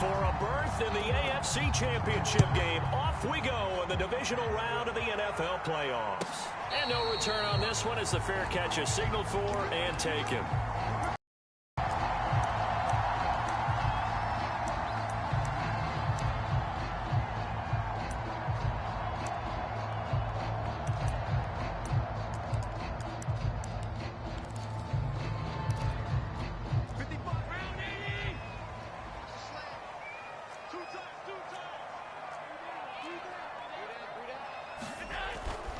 For a berth in the AFC Championship game, off we go in the divisional round of the NFL playoffs. And no return on this one as the fair catch is signaled for and taken.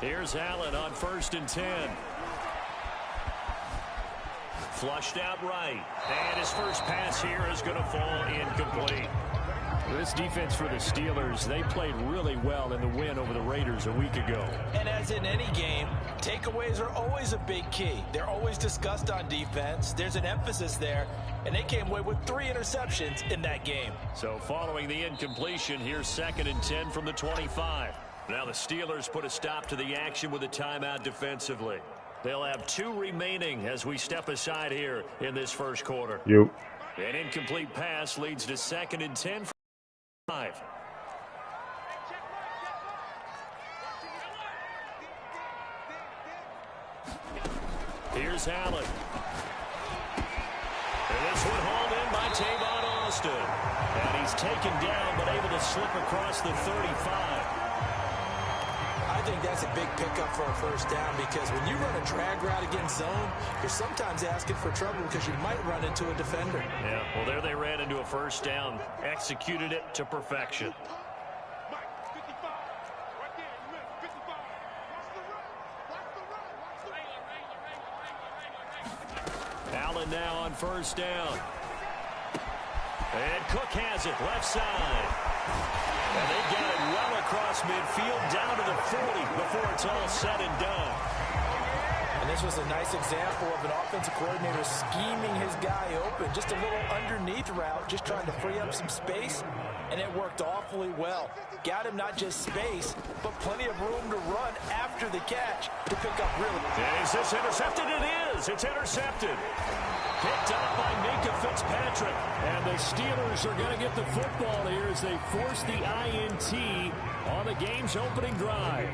Here's Allen on 1st and 10. Flushed out right. And his first pass here is going to fall incomplete. This defense for the Steelers, they played really well in the win over the Raiders a week ago. And as in any game, takeaways are always a big key. They're always discussed on defense. There's an emphasis there, and they came away with 3 interceptions in that game. So following the incompletion, here's 2nd and 10 from the 25. Now the Steelers put a stop to the action with a timeout defensively. They'll have 2 remaining as we step aside here in this first quarter. An incomplete pass leads to 2nd and 10 from 5. Here's Allen. And this one hauled in by Tavon Austin. And he's taken down but able to slip across the 35. I think that's a big pickup for a first down because when you run a drag route against zone, you're sometimes asking for trouble because you might run into a defender. Yeah, well, there they ran into a first down, executed it to perfection. Allen now on 1st down. And Cook has it, left side. And they get it well across midfield down to the 40 before it's all said and done. And this was a nice example of an offensive coordinator scheming his guy open. Just a little underneath route, just trying to free up some space, and it worked awfully well. Got him not just space, but plenty of room to run after the catch to pick up really. Is this intercepted? It is. It's intercepted. Picked up by Minka Fitzpatrick. And the Steelers are going to get the football here as they force the INT on the game's opening drive.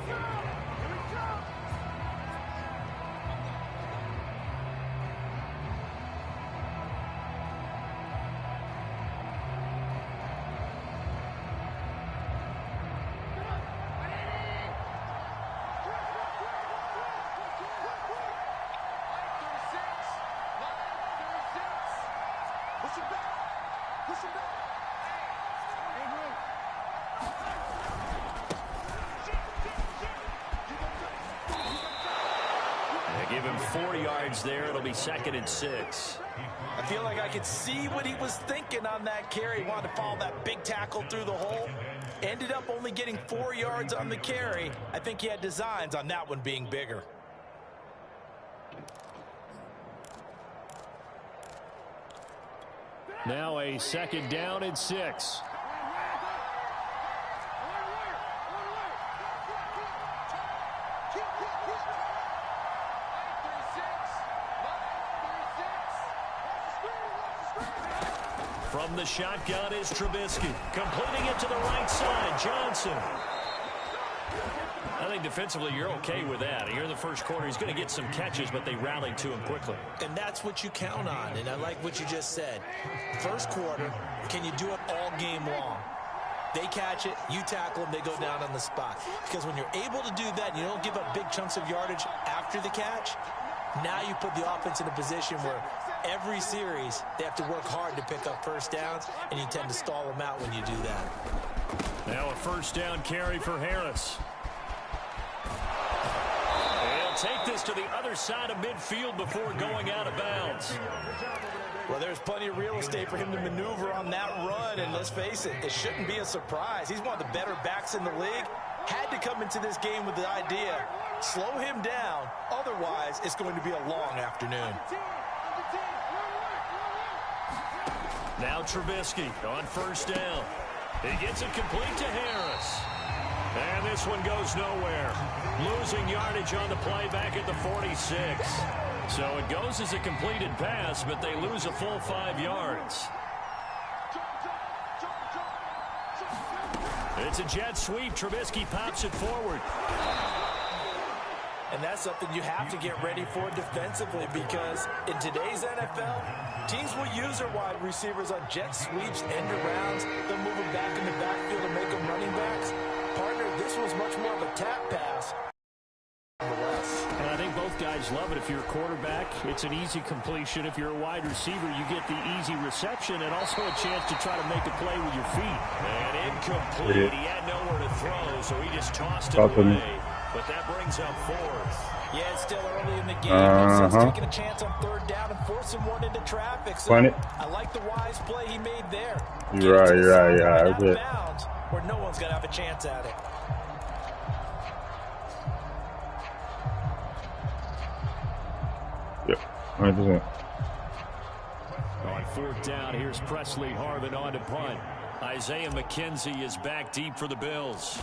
Give him 4 yards there. It'll be 2nd and 6. I feel like I could see what he was thinking on that carry. He wanted to follow that big tackle through the hole. Ended up only getting 4 yards on the carry. I think he had designs on that one being bigger. Now a 2nd down and 6. From the shotgun is Trubisky. Completing it to the right side, Johnson. I think defensively you're okay with that. Here in the first quarter, he's going to get some catches, but they rallied to him quickly. And that's what you count on, and I like what you just said. First quarter, can you do it all game long? They catch it, you tackle them, they go down on the spot. Because when you're able to do that, and you don't give up big chunks of yardage after the catch, now you put the offense in a position where every series they have to work hard to pick up first downs, and you tend to stall them out when you do that. Now a first down carry for Harris. He'll take this to the other side of midfield before going out of bounds. Well, there's plenty of real estate for him to maneuver on that run, and let's face it, it shouldn't be a surprise. He's one of the better backs in the league. Had to come into this game with the idea, slow him down, otherwise it's going to be a long afternoon. Now Trubisky on first down. He gets it complete to Harris. And this one goes nowhere. Losing yardage on the play back at the 46. So it goes as a completed pass, but they lose a full 5 yards. It's a jet sweep. Trubisky pops it forward. And that's something you have to get ready for defensively, because in today's NFL, teams will use their wide receivers on jet sweeps, end arounds. They'll move them back in the backfield and make them running backs. Partner, this was much more of a tap pass. And I think both guys love it. If you're a quarterback, it's an easy completion. If you're a wide receiver, you get the easy reception and also a chance to try to make a play with your feet. And incomplete. He had nowhere to throw, so he just tossed it away. But that brings up fourth. Yeah, it's still early in the game. So it's taking a chance on third down and forcing one into traffic. So I like the wise play he made there. You're right. Out of bounds, where no one's going to have a chance at it. Yep, 100%. On fourth down, here's Presley Harvin on to punt. Isaiah McKenzie is back deep for the Bills.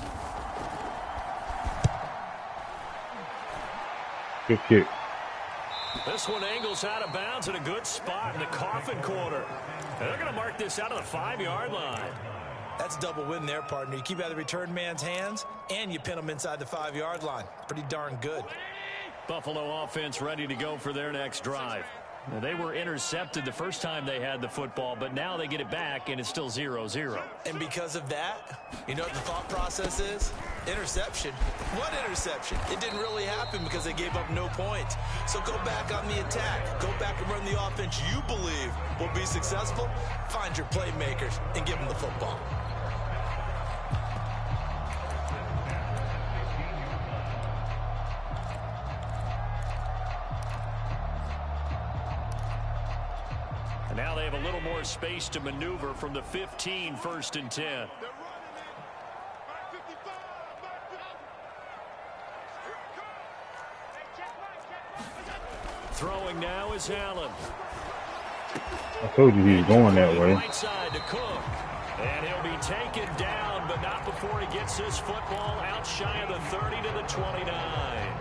Good kick. This one angles out of bounds in a good spot in the coffin corner. And they're going to mark this out of the 5-yard line. That's a double win there, partner. You keep out of the return man's hands, and you pin them inside the 5-yard line. Pretty darn good. Buffalo offense ready to go for their next drive. Now, they were intercepted the first time they had the football, but now they get it back, and it's still 0-0. And because of that, you know what the thought process is? Interception. What interception? It didn't really happen because they gave up no points. So go back on the attack. Go back and run the offense you believe will be successful. Find your playmakers and give them the football. Now they have a little more space to maneuver from the 15, 1st and 10. Throwing now is Allen. I told you he was going that way. Right side to Cook. And he'll be taken down, but not before he gets his football out shy of the 30 to the 29.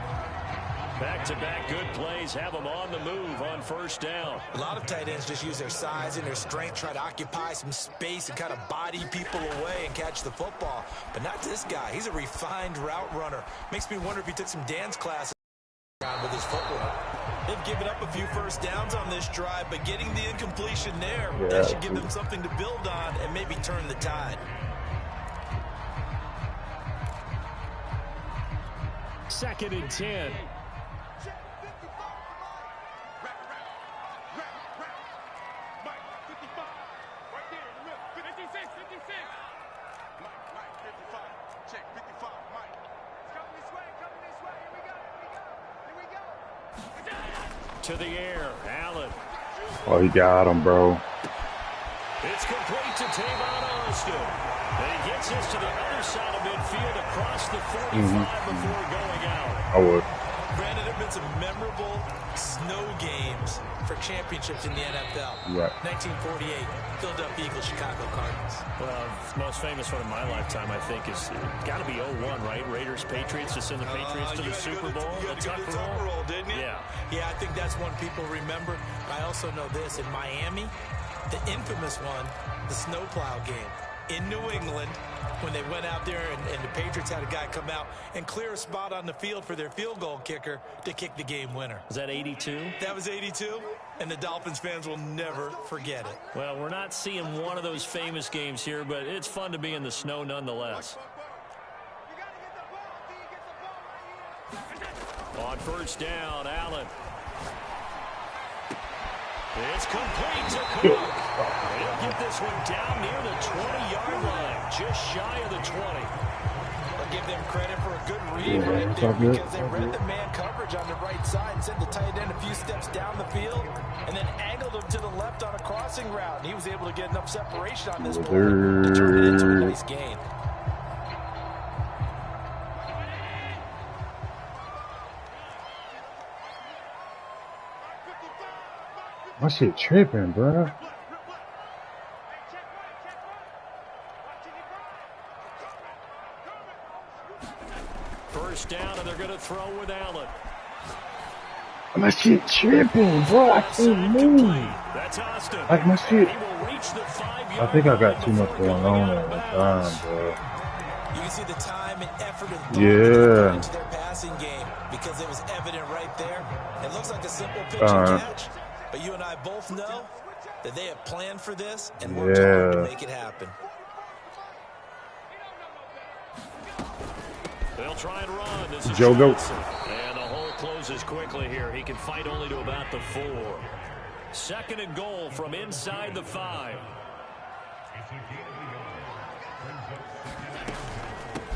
Back-to-back good plays have them on the move on first down. A lot of tight ends just use their size and their strength, try to occupy some space and kind of body people away and catch the football. But not this guy. He's a refined route runner. Makes me wonder if he took some dance classes with his footwork. They've given up a few first downs on this drive, but getting the incompletion there, that should give them something to build on and maybe turn the tide. Second and 10. To the air, Allen. Oh, he got him, bro. It's complete to Tavon Austin. And he gets this to the other side of midfield across the 45 before going out. I would. Brandon, there have been some memorable snow games for championships in the NFL. Right. 1948, Philadelphia Eagles, Chicago Cardinals. Well, the most famous one in my lifetime, I think, is got to be 01, right? Raiders, Patriots, to send the Patriots to the Super Bowl. The Tucker roll, didn't you? Yeah. Yeah, I think that's one people remember. I also know this. In Miami, the infamous one, the snowplow game. In New England, when they went out there and the Patriots had a guy come out and clear a spot on the field for their field goal kicker to kick the game winner. Was that 82? That was 82, and the Dolphins fans will never forget it. Well, we're not seeing one of those famous games here, but it's fun to be in the snow nonetheless. On first down, Allen. It's complete to Cook. He'll get this one down near the 20-yard line, just shy of the 20. I'll give them credit for a good read right there because they read the man coverage on the right side and sent the tight end a few steps down the field and then angled him to the left on a crossing route. And he was able to get enough separation on this ball to turn it into a nice gain. My shit tripping, bro. First down, and they're going to throw with Allen. My shit tripping, bro. I can't move. That's Austin. Like my shit. He will reach the 5-yard I think I got too much going on at the time, bro. You can see the time and effort and thought they put into their passing game because it was evident right there. It looks like a simple pitch and catch, but you and I both know that they have planned for this and worked hard to make it happen. They'll try and run. This is Joe Johnson. And the hole closes quickly here. He can fight only to about the 4. 2nd and goal from inside the 5.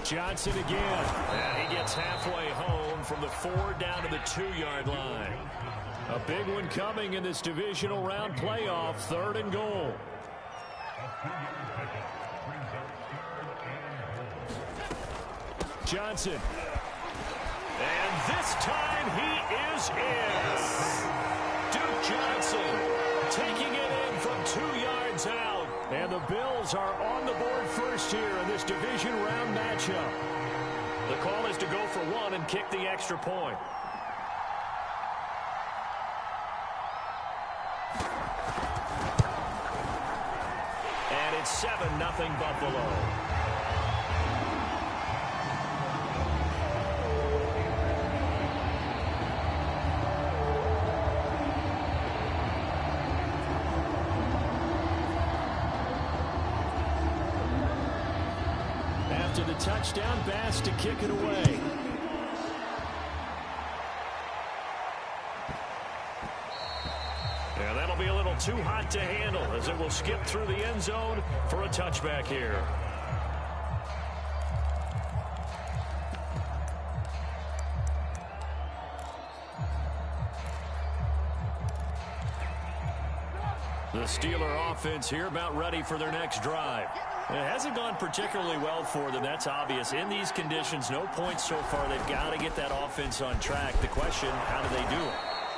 Johnson again. And he gets halfway home from the 4 down to the 2-yard line. A big one coming in this divisional round playoff. 3rd and goal. Johnson. And this time he is in. Duke Johnson taking it in from 2 yards out. And the Bills are on the board first here in this division round matchup. The call is to go for 1 and kick the extra point. And it's 7-0 Buffalo. After the touchdown, Bass to kick it away. And that'll be a little too hot to handle as it will skip through the end zone for a touchback here. The Steeler offense here about ready for their next drive. It hasn't gone particularly well for them. That's obvious. In these conditions, no points so far. They've got to get that offense on track. The question, how do they do it?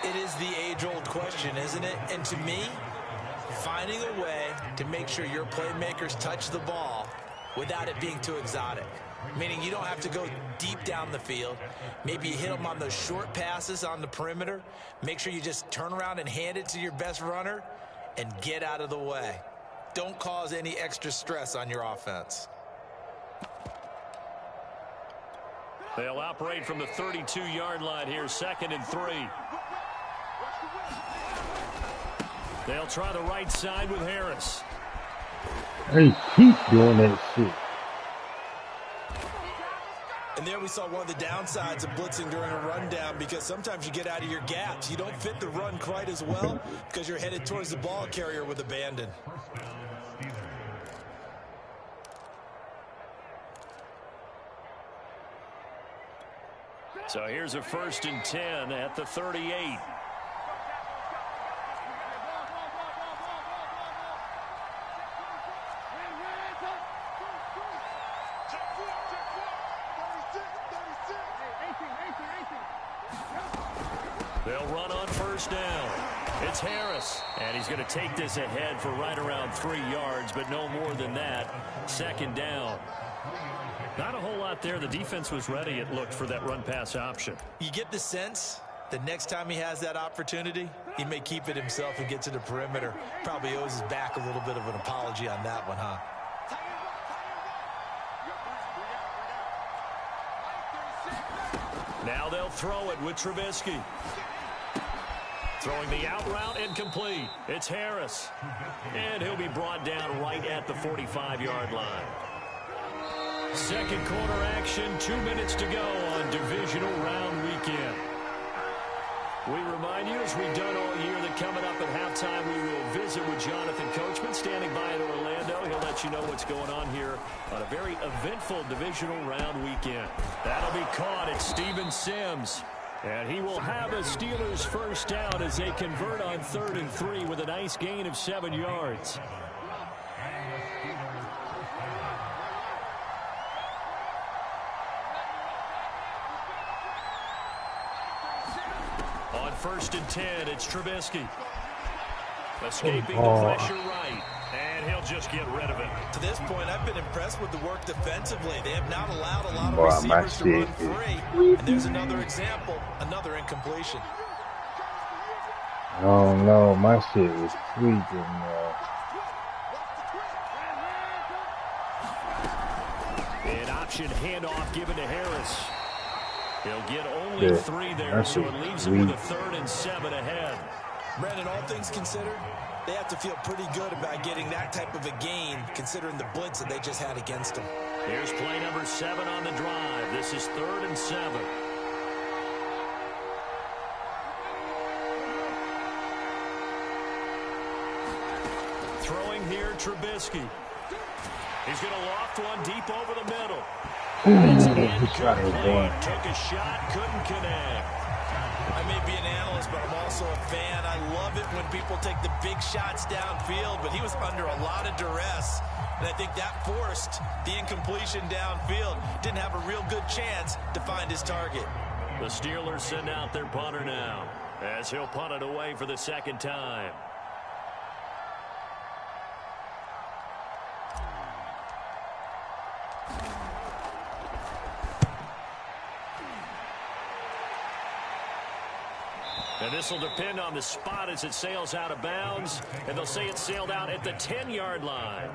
It is the age-old question, isn't it? And to me, finding a way to make sure your playmakers touch the ball without it being too exotic. Meaning you don't have to go deep down the field. Maybe you hit them on those short passes on the perimeter. Make sure you just turn around and hand it to your best runner and get out of the way. Don't cause any extra stress on your offense. They'll operate from the 32-yard line here, 2nd and 3. They'll try the right side with Harris. They keep doing that shit. And there we saw one of the downsides of blitzing during a rundown, because sometimes you get out of your gaps. You don't fit the run quite as well because you're headed towards the ball carrier with abandon. So here's a 1st and 10 at the 38. They'll run on 1st down. It's Harris, and he's going to take this ahead for right around 3 yards, but no more than that. 2nd down. Not a whole lot there. The defense was ready, it looked, for that run-pass option. You get the sense that next time he has that opportunity, he may keep it himself and get to the perimeter. Probably owes his back a little bit of an apology on that one, huh? Now they'll throw it with Trubisky. Throwing the out route, incomplete. It's Harris. And he'll be brought down right at the 45-yard line. 2nd quarter action, 2 minutes to go on divisional round weekend. We remind you, as we've done all year, that coming up at halftime we will visit with Jonathan Coachman standing by in Orlando. He'll let you know what's going on here on a very eventful divisional round weekend. That'll be caught at Steven Sims. And he will have a Steelers 1st down as they convert on 3rd and 3 with a nice gain of 7 yards. On 1st and 10, it's Trubisky. Escaping the pressure right. And he'll just get rid of it. To this point, I've been impressed with the work defensively. They have not allowed a lot of receivers to run free. And there's another example, another incompletion. Oh no, my shit was tweaking, An option handoff given to Harris. He'll get only 3 there, so it leaves him with a 3rd and 7 ahead. Brandon, all things considered, they have to feel pretty good about getting that type of a gain, considering the blitz that they just had against them. Here's play number 7 on the drive. This is 3rd and 7. Throwing here, Trubisky. He's going to loft one deep over the middle. Took a shot, couldn't connect. I may be an analyst, but I'm also a fan. I love it when people take the big shots downfield, but he was under a lot of duress, and I think that forced the incompletion downfield. Didn't have a real good chance to find his target. The Steelers send out their punter now, as he'll punt it away for the 2nd time. And this will depend on the spot as it sails out of bounds. And they'll say it sailed out at the 10-yard line.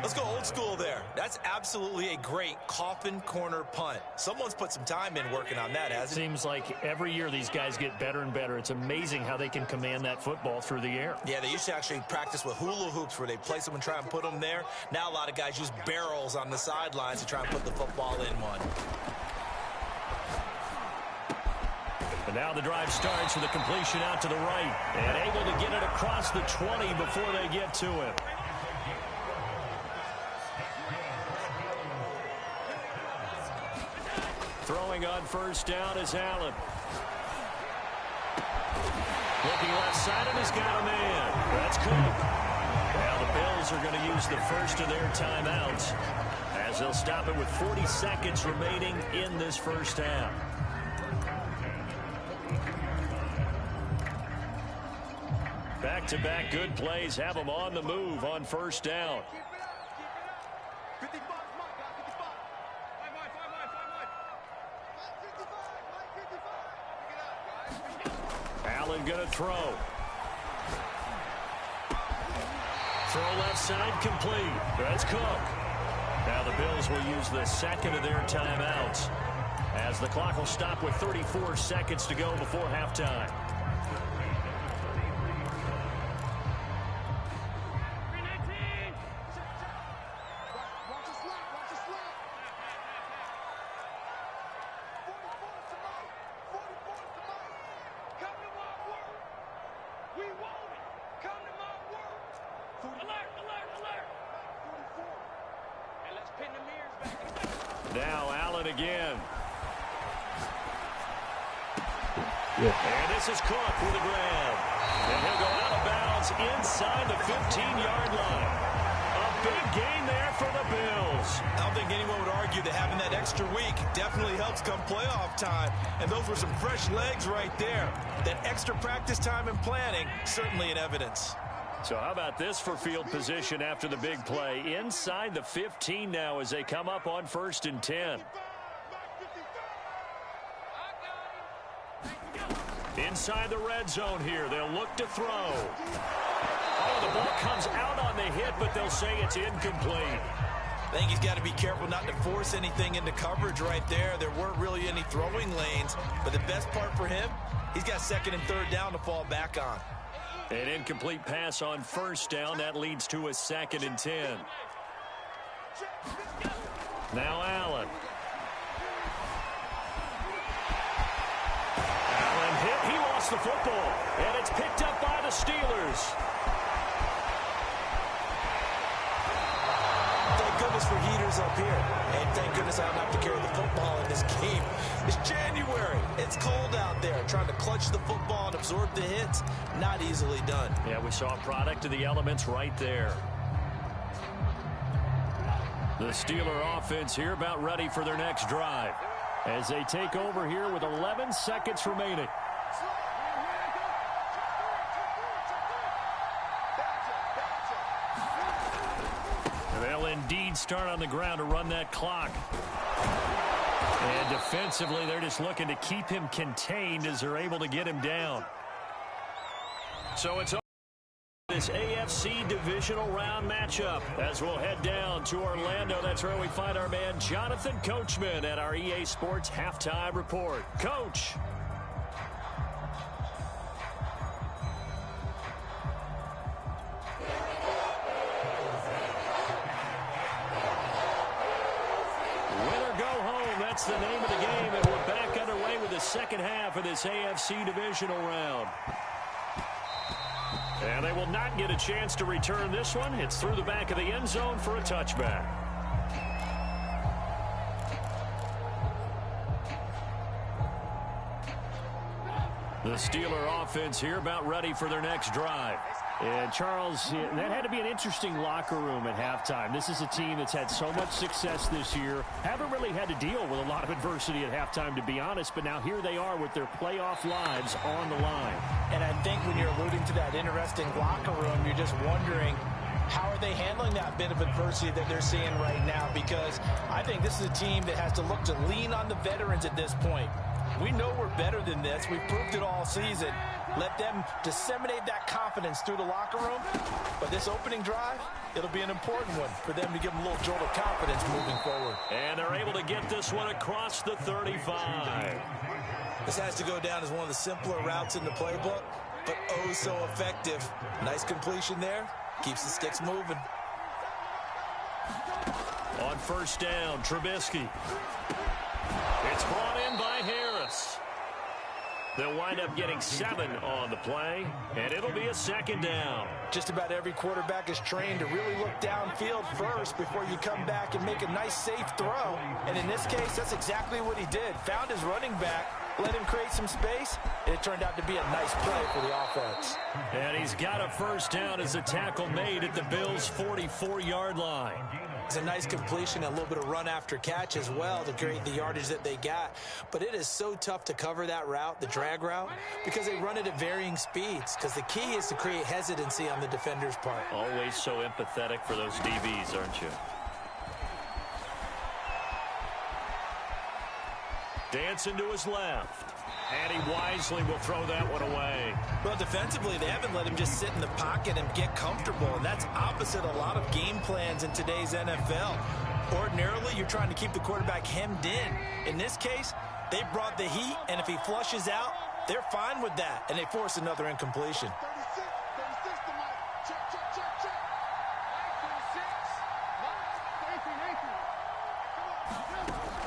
Let's go old school there. That's absolutely a great coffin corner punt. Someone's put some time in working on that, hasn't it? Seems like every year these guys get better and better. It's amazing how they can command that football through the air. Yeah, they used to actually practice with hula hoops where they place them and try and put them there. Now a lot of guys use barrels on the sidelines to try and put the football in one. And now the drive starts with a completion out to the right. And able to get it across the 20 before they get to him. Throwing on 1st down is Allen. Looking left side, and he's got a man. That's Cook. Now the Bills are going to use the first of their timeouts, as they'll stop it with 40 seconds remaining in this 1st half. Back-to-back good plays have them on the move on 1st down. Allen going to throw. Throw left side complete. That's Cook. Now the Bills will use the 2nd of their timeouts, as the clock will stop with 34 seconds to go before halftime. Now Allen again. And this is Cook with a grab. And he'll go out of bounds inside the 15-yard line. A big gain there for the Bills. I don't think anyone would argue that having that extra week definitely helps come playoff time. And those were some fresh legs right there. That extra practice time and planning, certainly in evidence. So how about this for field position after the big play? Inside the 15 now as they come up on 1st and 10. Inside the red zone here. They'll look to throw. Oh, the ball comes out on the hit, but they'll say it's incomplete. I think he's got to be careful not to force anything into coverage right there. There weren't really any throwing lanes, but the best part for him, he's got 2nd and 3rd down to fall back on. An incomplete pass on 1st down. That leads to a 2nd and 10. Now Allen. Allen hit. He lost the football. And it's picked up by the Steelers. Thank goodness for heaters up here. And thank goodness I don't have to carry the football in this game. It's January. It's cold out there. Trying to clutch the football and absorb the hits, not easily done. Yeah, we saw a product of the elements right there. The Steeler offense here about ready for their next drive, as they take over here with 11 seconds remaining. They'll indeed start on the ground to run that clock. And defensively, they're just looking to keep him contained as they're able to get him down. So it's this AFC Divisional round matchup. As we'll head down to Orlando, that's where we find our man Jonathan Coachman at our EA Sports Halftime Report. Coach. That's the name of the game, and we're back underway with the second half of this AFC Divisional round. And they will not get a chance to return this one. It's through the back of the end zone for a touchback. The Steeler offense here about ready for their next drive. And Charles, that had to be an interesting locker room at halftime. This is a team that's had so much success this year. Haven't really had to deal with a lot of adversity at halftime, to be honest. But now here they are with their playoff lives on the line. And I think when you're alluding to that interesting locker room, you're just wondering, how are they handling that bit of adversity that they're seeing right now? Because I think this is a team that has to look to lean on the veterans at this point. We know we're better than this. We've proved it all season. Let them disseminate that confidence through the locker room. But this opening drive, it'll be an important one for them to give them a little jolt of confidence moving forward. And they're able to get this one across the 35. This has to go down as one of the simpler routes in the playbook, but oh so effective. Nice completion there. Keeps the sticks moving. On first down, Trubisky. It's brought in by Harris. They'll wind up getting 7 on the play, and it'll be a second down. Just about every quarterback is trained to really look downfield first before you come back and make a nice, safe throw. And in this case, that's exactly what he did. Found his running back, let him create some space, and it turned out to be a nice play for the offense. And he's got a first down as a tackle made at the Bills' 44-yard line. It's a nice completion, a little bit of run after catch as well to create the yardage that they got. But it is so tough to cover that route, the drag route, because they run it at varying speeds. Because the key is to create hesitancy on the defender's part. Always so empathetic for those DBs, aren't you? Dancing to his left. And he wisely will throw that one away. Well, defensively, they haven't let him just sit in the pocket and get comfortable, and that's opposite a lot of game plans in today's NFL. Ordinarily, you're trying to keep the quarterback hemmed in. In this case, they brought the heat, and if he flushes out, they're fine with that, and they force another incompletion.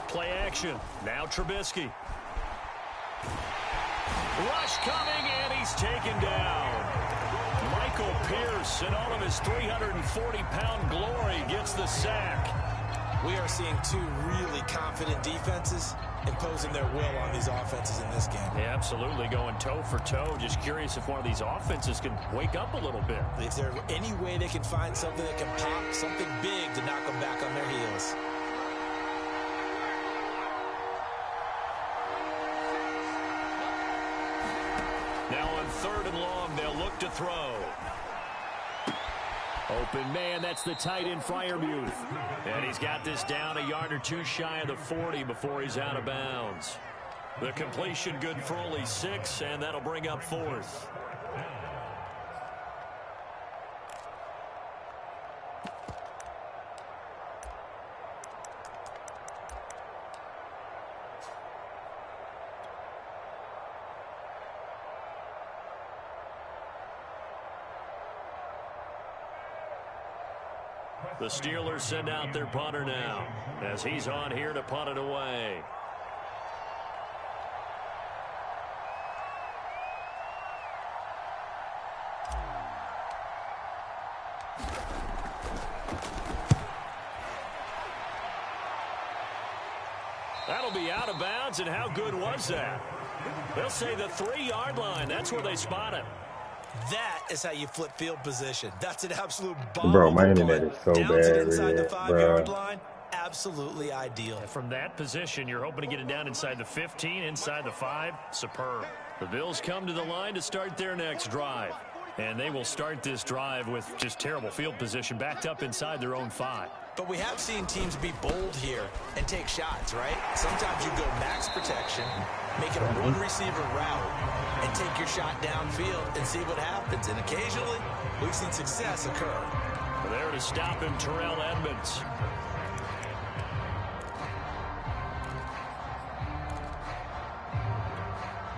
Play action. Now Trubisky. Rush coming, and he's taken down. Michael Pierce, in all of his 340-pound glory, gets the sack. We are seeing two really confident defenses imposing their will on these offenses in this game. Yeah, absolutely, going toe for toe. Just curious if one of these offenses can wake up a little bit. Is there any way they can find something that can pop, something big to knock them back on their heels? Now on 3rd and long, they'll look to throw. Open man, that's the tight end, Freiermuth. And he's got this down a yard or two shy of the 40 before he's out of bounds. The completion good for only 6, and that'll bring up 4th. The Steelers send out their punter now as he's on here to punt it away. That'll be out of bounds, and how good was that? They'll say the 3-yard line. That's where they spot it. That is how you flip field position. That's an absolute bomb. Bro, my internet is so down bad. to inside the Really, 5-yard line. Absolutely ideal. From that position, you're hoping to get it down inside the 15, inside the 5. Superb. The Bills come to the line to start their next drive. And they will start this drive with just terrible field position, backed up inside their own 5. But we have seen teams be bold here and take shots, right? Sometimes you go max protection, make it a one-receiver route, and take your shot downfield and see what happens. And occasionally, we've seen success occur. There to stop him, Terrell Edmonds.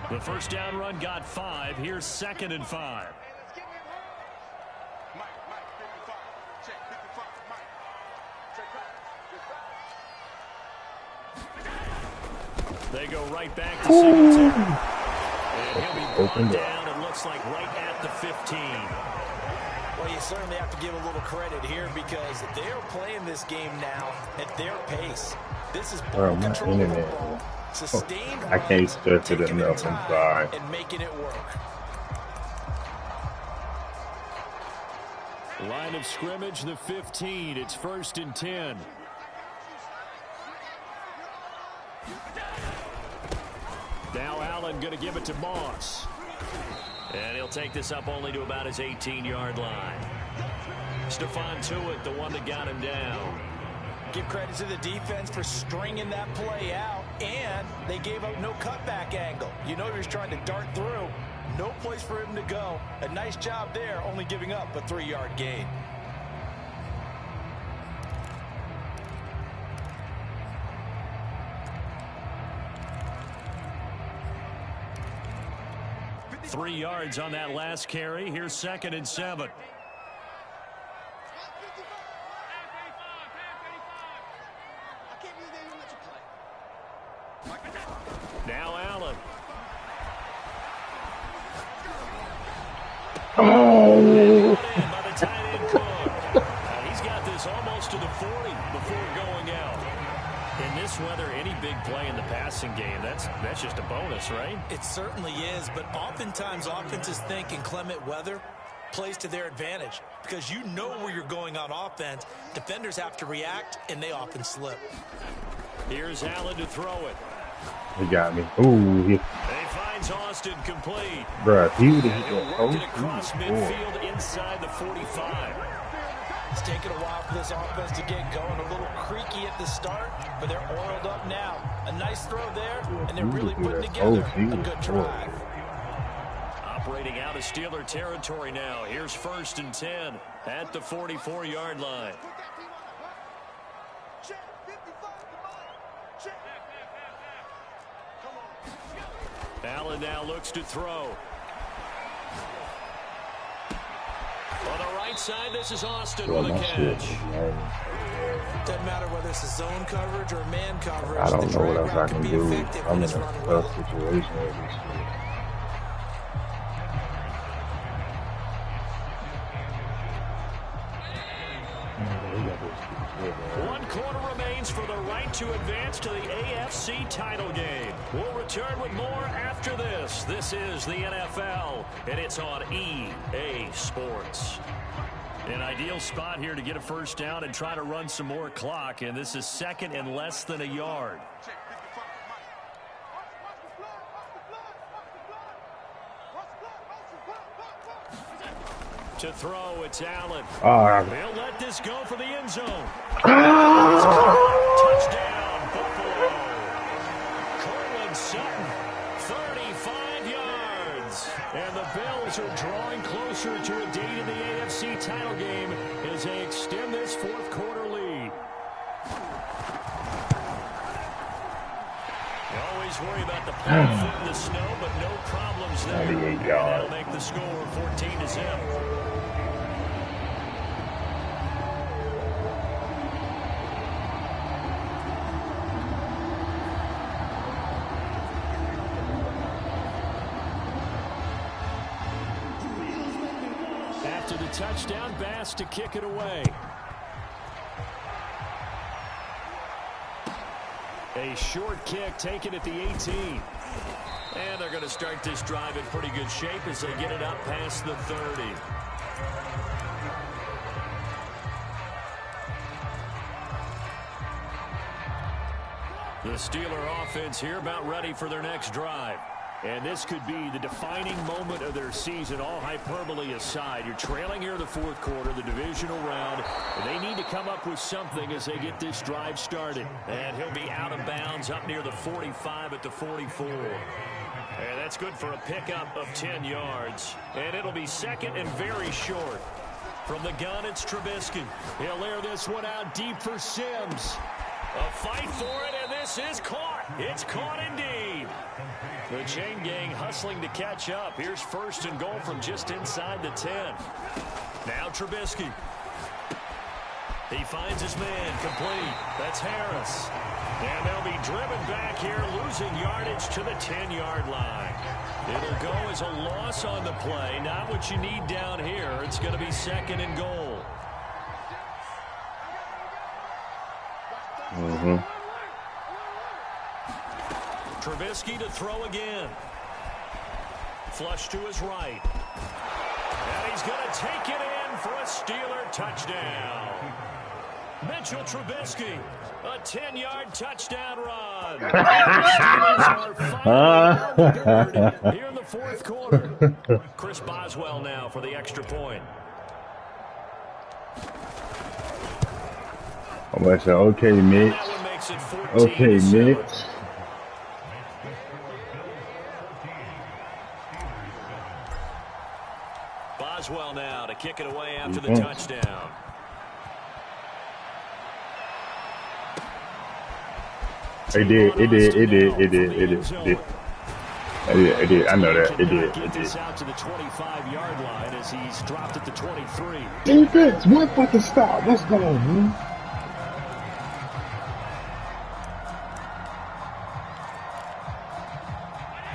The first down run got 5. Here's 2nd and 5. They go right back to Singletary. And he'll be brought down, it looks like, right at the 15. Well, you certainly have to give a little credit here because they're playing this game now at their pace. This is ball control of the ball. Sustained I can't stress it enough. I'm sorry. And making it work. Line of scrimmage, the 15. It's 1st and 10. Now Allen going to give it to Moss. And he'll take this up only to about his 18-yard line. Stephon Tuitt, the one that got him down. Give credit to the defense for stringing that play out, and they gave up no cutback angle. You know he was trying to dart through. No place for him to go. A nice job there, only giving up a 3-yard gain. Three yards on that last carry. Here's 2nd and 7. Now Allen. Oh! By the tight end Cook. He's got this almost to the 40 before going out. In this weather, any big play in the passing game, that's just a bonus, right? It certainly is, but oftentimes offenses think in clement weather plays to their advantage because you know where you're going on offense. Defenders have to react, and they often slip. Here's Allen to throw it. He got me. Ooh, He finds Austin complete. bruh, he would And have he'll hit work it that across midfield inside the 45. It's taken a while for this offense to get going. A little creaky at the start, but they're oiled up now. A nice throw there, and they're really putting together a good drive. Operating out of Steeler territory now. Here's 1st and 10 at the 44-yard line. Allen now looks to throw. On the right side, this is Austin with a catch. Doesn't matter whether it's a zone coverage or man coverage. I don't the know what drag else I route can be do. effective I'm when in it's a run tough well. situation with this shit. One quarter remains for the right to advance to the AFC title game. We'll return with more after this. This is the NFL, and it's on EA Sports. An ideal spot here to get a first down and try to run some more clock, and this is 2nd and less than a yard. To throw, it's Allen. They'll let this go for the end zone. Touchdown, Buffalo. Cortland Sutton, 35 yards. And the Bills are drawing closer to a date in the AFC title game as they extend this 4th quarter lead. You always worry about the play foot in the snow, but no problems there. 98 yards. That'll make the score 14-0. After the touchdown, Bass to kick it away. A short kick taken at the 18. And they're going to start this drive in pretty good shape as they get it up past the 30. The Steeler offense here about ready for their next drive. And this could be the defining moment of their season, all hyperbole aside. You're trailing here in the 4th quarter, the divisional round. They need to come up with something as they get this drive started. And he'll be out of bounds up near the 45 at the 44. And that's good for a pickup of 10 yards. And it'll be second and very short. From the gun, it's Trubisky. He'll air this one out deep for Sims. A fight for it, and this is caught. It's caught indeed. The chain gang hustling to catch up. Here's first and goal from just inside the 10. Now Trubisky. He finds his man complete. That's Harris. And they'll be driven back here, losing yardage to the 10-yard line. It'll go as a loss on the play. Not what you need down here. It's going to be second and goal. Trubisky to throw again. Flush to his right. And he's going to take it in for a Steeler touchdown. Mitchell Trubisky, a 10-yard touchdown run. Here in the fourth quarter. Chris Boswell now for the extra point. I'm going to say, okay, Mitch. Okay, Mitch. Boswell now to kick it away after the touchdown. It did. I know that. It did. Out to the 25-yard line as he's dropped at the 23. Defense, one fucking stop. Let's go, man.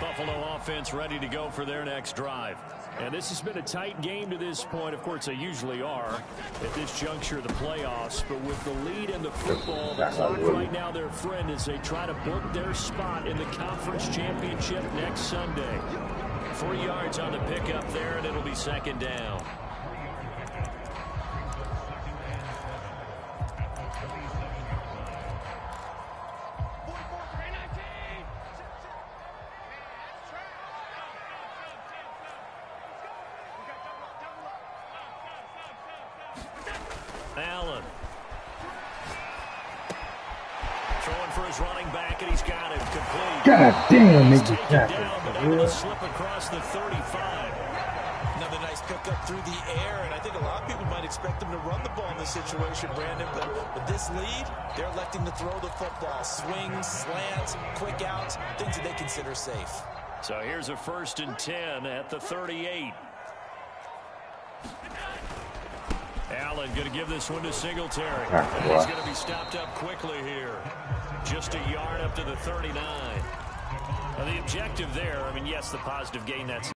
Buffalo offense ready to go for their next drive. And this has been a tight game to this point. Of course, they usually are at this juncture of the playoffs. But with the lead in the football, the clock right now their friend as they try to book their spot in the conference championship next Sunday. 3 yards on the pickup there, and it'll be second down. Allen. Throwing for his running back, and he's got it complete. God damn, he's nigga. taken down, but able to slip across the 35. Another nice pickup through the air, and I think a lot of people might expect them to run the ball in this situation, Brandon. But with this lead, they're electing to throw the football. Swings, slants, quick outs, things that they consider safe. So here's a first and 10 at the 38. Allen going to give this one to Singletary. And he's going to be stopped up quickly here. Just a yard up to the 39. Now the objective there, I mean, yes, the positive gain, that's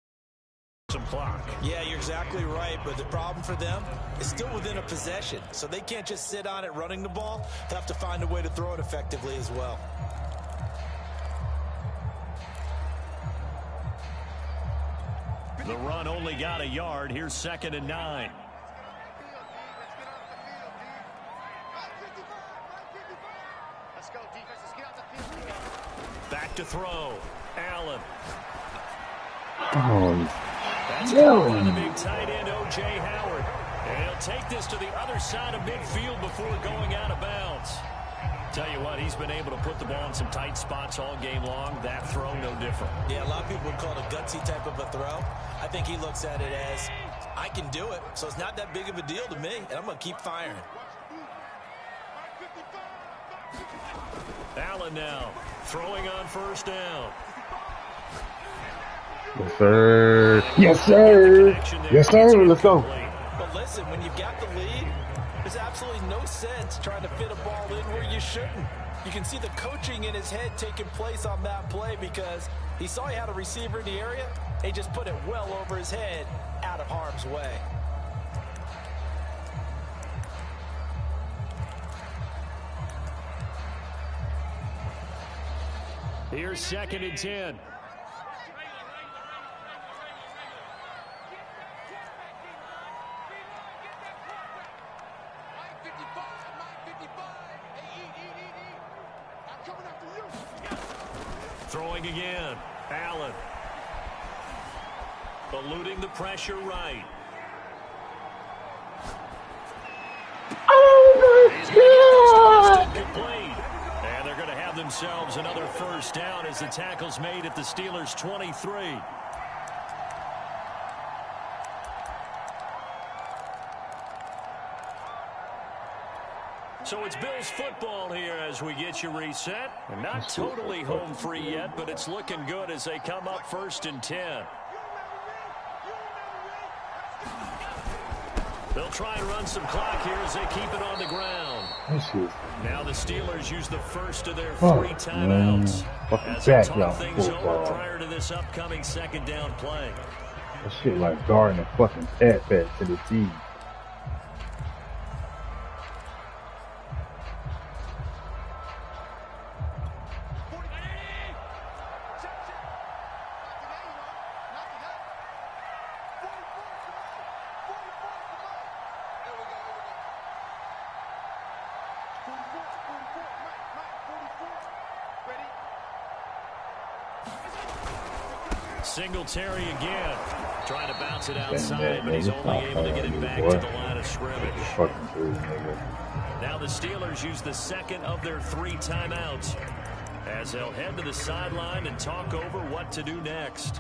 some clock. Yeah, you're exactly right, but the problem for them is still within a possession. So they can't just sit on it running the ball. They have to find a way to throw it effectively as well. The run only got a yard. Here's second and 9. Back to throw. Allen. That's caught on the big tight end, O.J. Howard. And he'll take this to the other side of midfield before going out of bounds. Tell you what, he's been able to put the ball in some tight spots all game long. That throw, no different. Yeah, a lot of people would call it a gutsy type of a throw. I think he looks at it as, I can do it, so it's not that big of a deal to me, and I'm going to keep firing. Allen now throwing on first down. Yes, sir. Yes, sir. Yes, sir. Let's go. But listen, when you've got the lead, there's absolutely no sense trying to fit a ball in where you shouldn't. You can see the coaching in his head taking place on that play because he saw he had a receiver in the area. He just put it well over his head, out of harm's way. Here's second and 10. Throwing again. Allen. Eluding the pressure right. Oh, my God. Complete. And they're going to have themselves another first down as the tackle's made at the Steelers' 23. So it's Bills football here as we get you reset. And not totally home free yet, but it's looking good as they come up 1st and 10. They'll try and run some clock here as they keep it on the ground. Now the Steelers use the first of their 3 timeouts as they talk things over prior to this upcoming 2nd down play. That shit like guarding a fucking halfback to the team. Singletary again, trying to bounce it outside, but he's only able to get it back to the line of scrimmage. Now the Steelers use the 2nd of their 3 timeouts as they'll head to the sideline and talk over what to do next.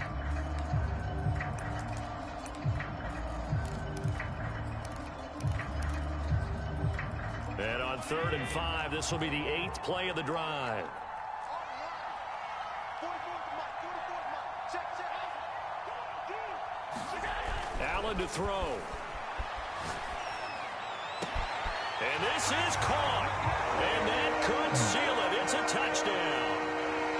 And on 3rd and 5, this will be the 8th play of the drive. Allen to throw. And this is caught. And that could seal it. It's a touchdown.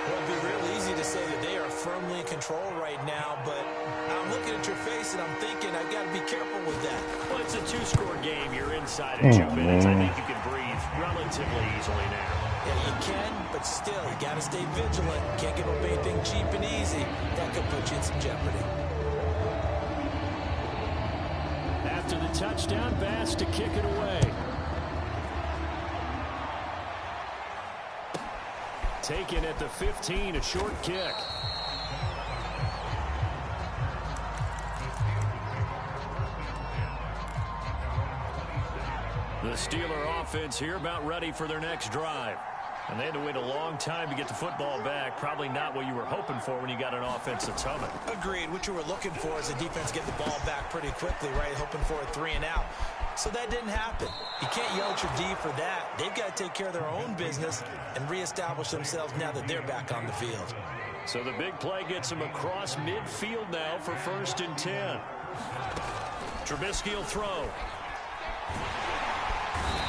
Well, it'd be real easy to say that they are firmly in control right now, but I'm looking at your face and I'm thinking I've got to be careful with that. Well, it's a 2-score game. You're inside of 2 minutes. I think you can breathe relatively easily now. Yeah, you can, but still, you got to stay vigilant. Can't give up anything cheap and easy. That could put you in some jeopardy. After the touchdown, Bass to kick it away. Taken at the 15, a short kick. The Steeler offense here about ready for their next drive. And they had to wait a long time to get the football back. Probably not what you were hoping for when you got an offense that's humming. Agreed. What you were looking for is the defense get the ball back pretty quickly, right? Hoping for a 3 and out. So that didn't happen. You can't yell at your D for that. They've got to take care of their own business and reestablish themselves now that they're back on the field. So the big play gets them across midfield now for 1st and 10. Trubisky will throw.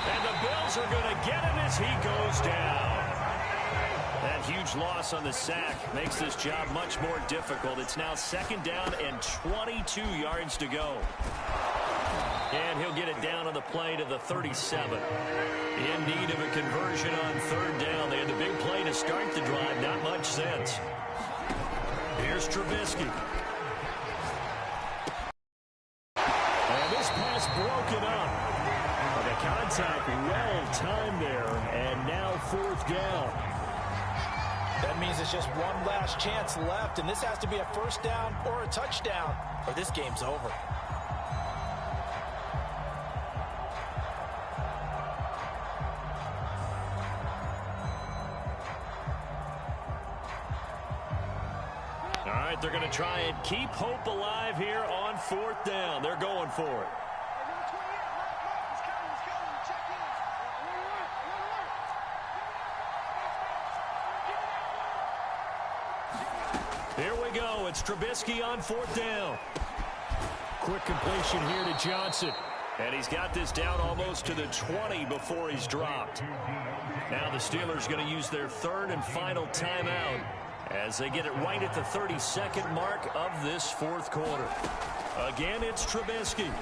And the Bills are going to get him as he goes down. That huge loss on the sack makes this job much more difficult. It's now 2nd down and 22 yards to go. And he'll get it down on the play to the 37. In need of a conversion on 3rd down. They had the big play to start the drive. Not much sense. Here's Trubisky. And this pass broken up. The contact well timed there. And now 4th down. That means it's just one last chance left. And this has to be a 1st down or a touchdown, or this game's over. All right, they're going to try and keep hope alive here on 4th down. They're going for it. Here we go. It's Trubisky on 4th down. Quick completion here to Johnson. And he's got this down almost to the 20 before he's dropped. Now the Steelers going to use their 3rd and final timeout as they get it right at the 32nd mark of this 4th quarter. Again, it's Trubisky.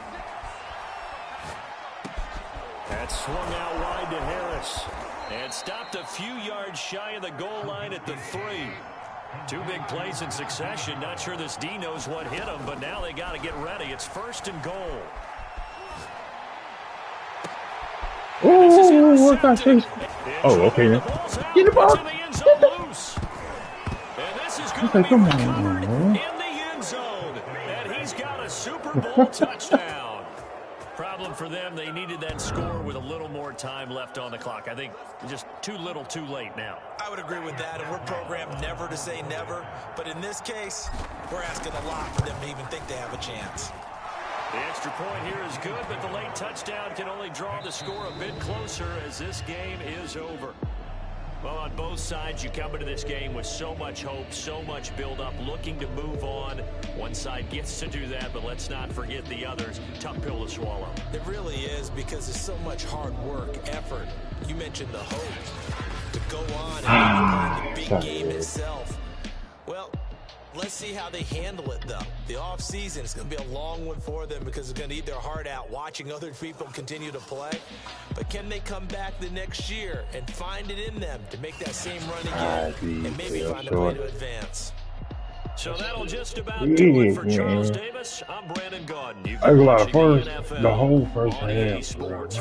That's swung out wide to Harris. And stopped a few yards shy of the goal line at the 3. 2 big plays in succession. Not sure this D knows what hit him, but now they got to get ready. It's 1st and goal. Oh, what that face? Oh, okay. Get the ball. And this is going to be recovered in the end zone. And he's got a Super Bowl touchdown. Problem for them, they needed that score with a little more time left on the clock. I think just too little too late now. I would agree with that, and we're programmed never to say never. But in this case, we're asking a lot for them to even think they have a chance. The extra point here is good, but the late touchdown can only draw the score a bit closer as this game is over. Well, on both sides, you come into this game with so much hope, so much build-up, looking to move on. One side gets to do that, but let's not forget the others. Tough pill to swallow. It really is, because there's so much hard work, effort. You mentioned the hope to go on and play the big game itself. Well, let's see how they handle it, though. The offseason is going to be a long one for them because they're going to eat their heart out watching other people continue to play. But can they come back the next year and find it in them to make that same run again and maybe find a way to advance? So that'll just about do it for Charles Davis. I'm Brandon Gaudin. You've I been got watching first, the NFL the whole first on EA half. Sports.